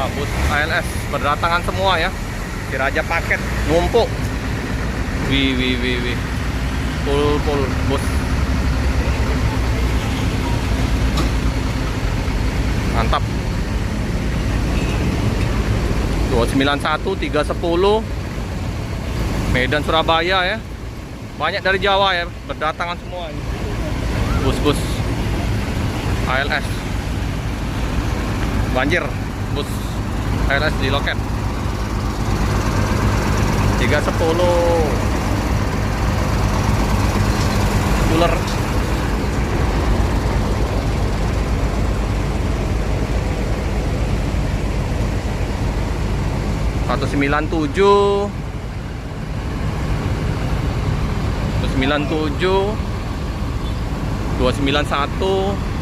Wah, bus ALS berdatangan semua ya. Si Raja Paket numpuk. Wih. Full bus. Mantap. 291 310 Medan Surabaya ya. Banyak dari Jawa ya, berdatangan semua ini. Bus-bus ALS. Banjir bus ALS di loket. 310 Uler. Satu 97 291